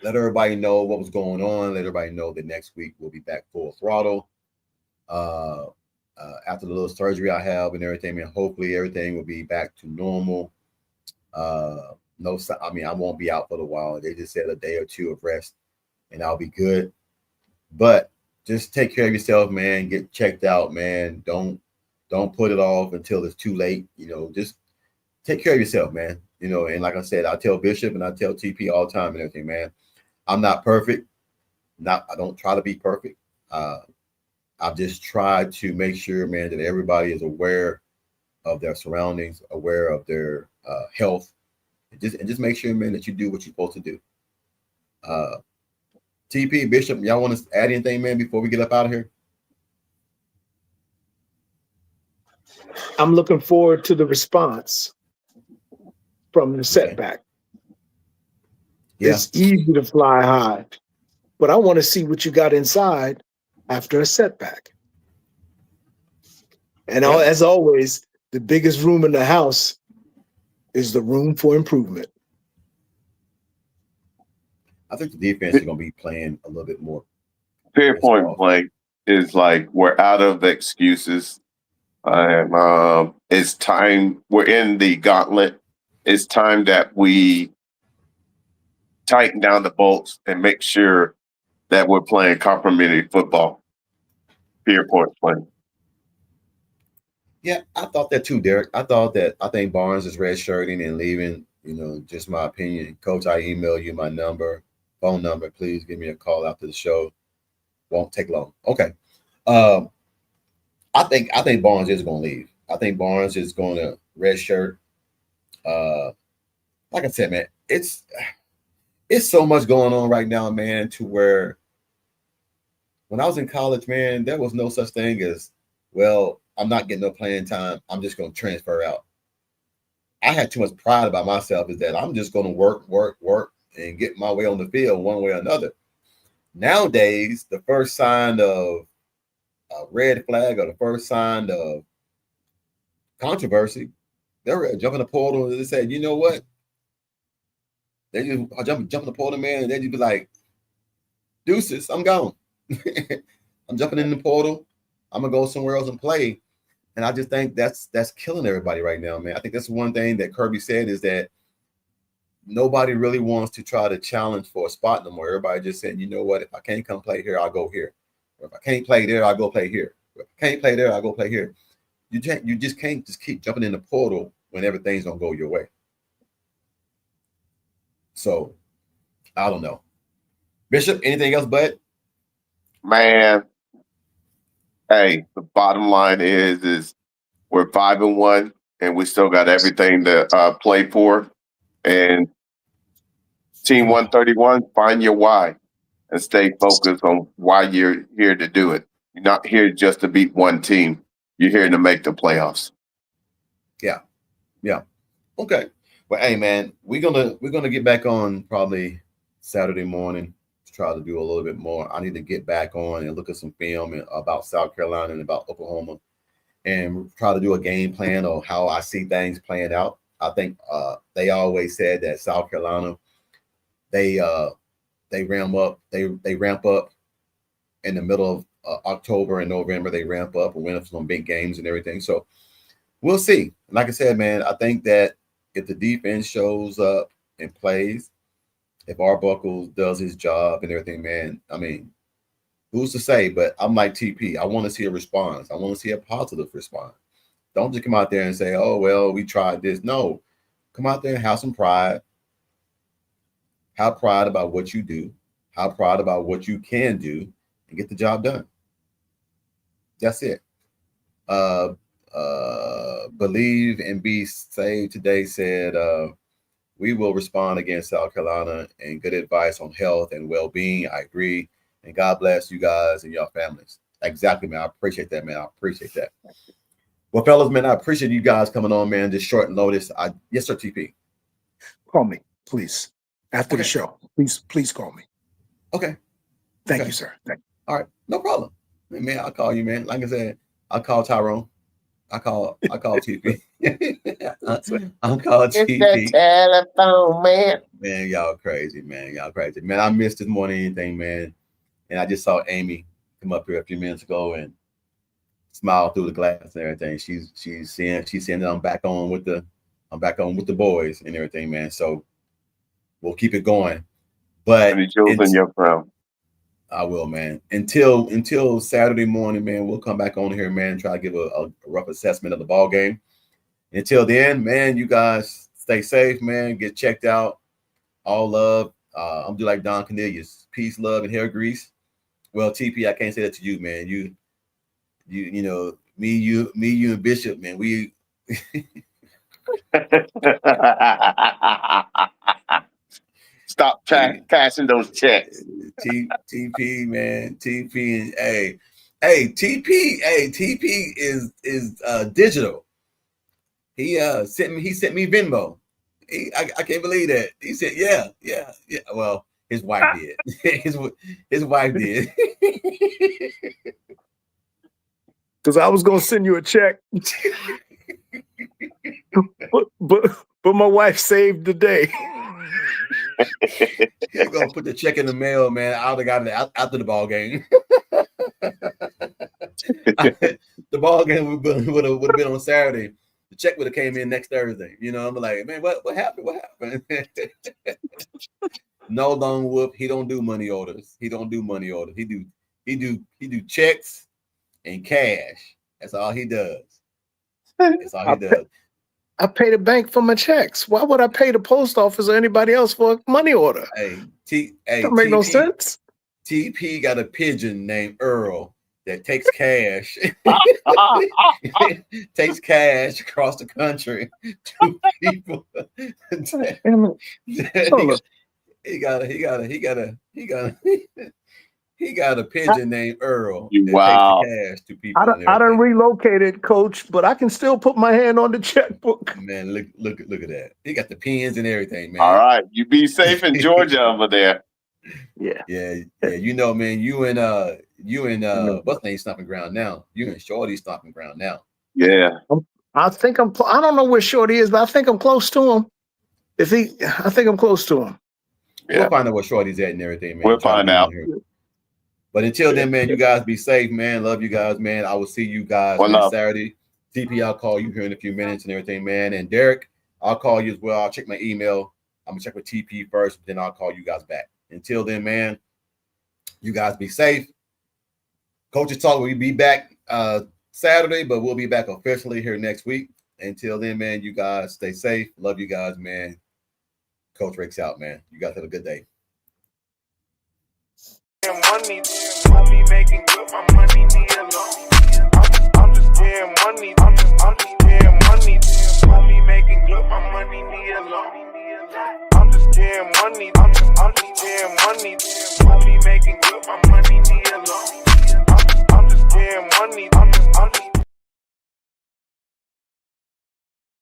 Let everybody know what was going on. Let everybody know that next week we'll be back full throttle. After the little surgery I have and everything, man, hopefully everything will be back to normal. I won't be out for a while. They just said a day or two of rest, and I'll be good. But just take care of yourself, man. Get checked out, man. Don't Don't put it off until it's too late. Just take care of yourself, man. And like I said, I tell Bishop and I tell TP all the time and everything, man. I'm not perfect. I don't try to be perfect. I've just tried to make sure, man, that everybody is aware of their surroundings, aware of their health, and just make sure, man, that you do what you're supposed to do. TP, Bishop, y'all want to add anything, man, before we get up out of here? I'm looking forward to the response from the setback. Yeah. It's easy to fly high, but I want to see what you got inside after a setback. And as always, the biggest room in the house is the room for improvement. I think the defense is going to be playing a little bit more. Fair point play is like we're out of excuses. It's time. We're in the gauntlet. It's time that we tighten down the bolts and make sure that we're playing complementary football. Fair point play. Yeah, I thought that too, Derek. I think Barnes is redshirting and leaving. Just my opinion. Coach, I email you my phone number. Please give me a call after the show. Won't take long. Okay. I think Barnes is going to leave. I think Barnes is going to redshirt. Like I said, man, it's so much going on right now, man, to where when I was in college, man, there was no such thing as, well, I'm not getting no playing time. I'm just going to transfer out. I had too much pride about myself is that I'm just going to work, and get my way on the field one way or another. Nowadays, the first sign of a red flag or the first sign of controversy, they're jumping the portal and they say, you know what? They just jump in the portal, man, and then you be like, deuces, I'm gone. I'm jumping in the portal. I'm going to go somewhere else and play. And I just think that's killing everybody right now, man. I think that's one thing that Kirby said is that nobody really wants to try to challenge for a spot no more. Everybody just saying, you know what? If I can't come play here, I'll go here. Or if I can't play there, I'll go play here. If I can't play there, I'll go play here. You just can't just keep jumping in the portal when everything's going to go your way. So, I don't know. Bishop, anything else, bud? Man, hey, the bottom line is we're 5-1, and we still got everything to play for. And Team 131, find your why and stay focused on why you're here to do it. You're not here just to beat one team. You're here to make the playoffs. Yeah. Okay. Well, hey, man, we're gonna get back on probably Saturday morning to try to do a little bit more. I need to get back on and look at some film about South Carolina and about Oklahoma and try to do a game plan of how I see things playing out. I think they always said that South Carolina, they ramp up in the middle of October and November. They ramp up and win some big games and everything. So we'll see. Like I said, man, I think that if the defense shows up and plays, if Arbuckle does his job and everything, man, I mean, who's to say? But I'm like TP. I want to see a response. I want to see a positive response. Don't just come out there and say, oh, well, we tried this. No, come out there and have some pride. Have pride about what you do. Have pride about what you can do and get the job done. That's it. Believe and Be Saved today said, we will respond against South Carolina and good advice on health and well-being. I agree. And God bless you guys and your families. Exactly, man. I appreciate that, man. I appreciate that. Well, fellas, man, I appreciate you guys coming on, man. Just short notice. Yes, sir, TP. Call me, please. After the show. Please call me. Okay. Thank you, sir. Thank you. All right. No problem. Man, I'll call you, man. Like I said, I'll call Tyrone. I call TP. I'll call TP. It's the telephone, man. Man, y'all crazy, man. Y'all crazy. Man, I missed this more than anything, man. And I just saw Amy come up here a few minutes ago and smile through the glass and everything. She's seeing that I'm back on with the boys and everything, man. So we'll keep it going. But and your crown. I will, man. Until Saturday morning, man, we'll come back on here, man, and try to give a rough assessment of the ball game. Until then, man, you guys stay safe, man. Get checked out. All love. I'm do like Don Cornelius. Peace, love, and hair grease. Well, TP, I can't say that to you, man. You know, me, you, and Bishop, man. We Stop cashing those checks. TP, man. TP and TP is digital. He sent me Venmo. I can't believe that. He said, yeah. Well, his wife did. his wife did. Because I was gonna send you a check, but my wife saved the day. He's gonna put the check in the mail, man. I would have got it after the ball game. The ball game would have been on Saturday. The check would have came in next Thursday. You know, I'm like, man, what happened? What happened? No long whoop. He don't do money orders. He do checks and cash. That's all he does. That's all he does. I pay the bank for my checks. Why would I pay the post office or anybody else for a money order? That make no sense. TP got a pigeon named Earl that takes cash. Takes cash across the country to people. He got a pigeon named Earl that Wow. takes the cash to people. I done relocated, Coach, but I can still put my hand on the checkbook. Man, look at that. He got the pins and everything, man. All right, you be safe in Georgia over there. Yeah. You know, man. You and what's name stomping ground now? You and Shorty stomping ground now. Yeah. I think I don't know where Shorty is, but I think I'm close to him. I think I'm close to him. Yeah. We'll find out where Shorty's at and everything, man. We'll find out. But until then, man, you guys be safe, man. Love you guys, man. I will see you guys on Saturday. TP, I'll call you here in a few minutes and everything, man. And Derek, I'll call you as well. I'll check my email. I'm gonna check with TP first, then I'll call you guys back. Until then, man, you guys be safe. Coach's Talk will be back Saturday, but we'll be back officially here next week. Until then, man, you guys stay safe. Love you guys, man. Coach Rick's out, man. You guys have a good day. Money making good, my money need a loan.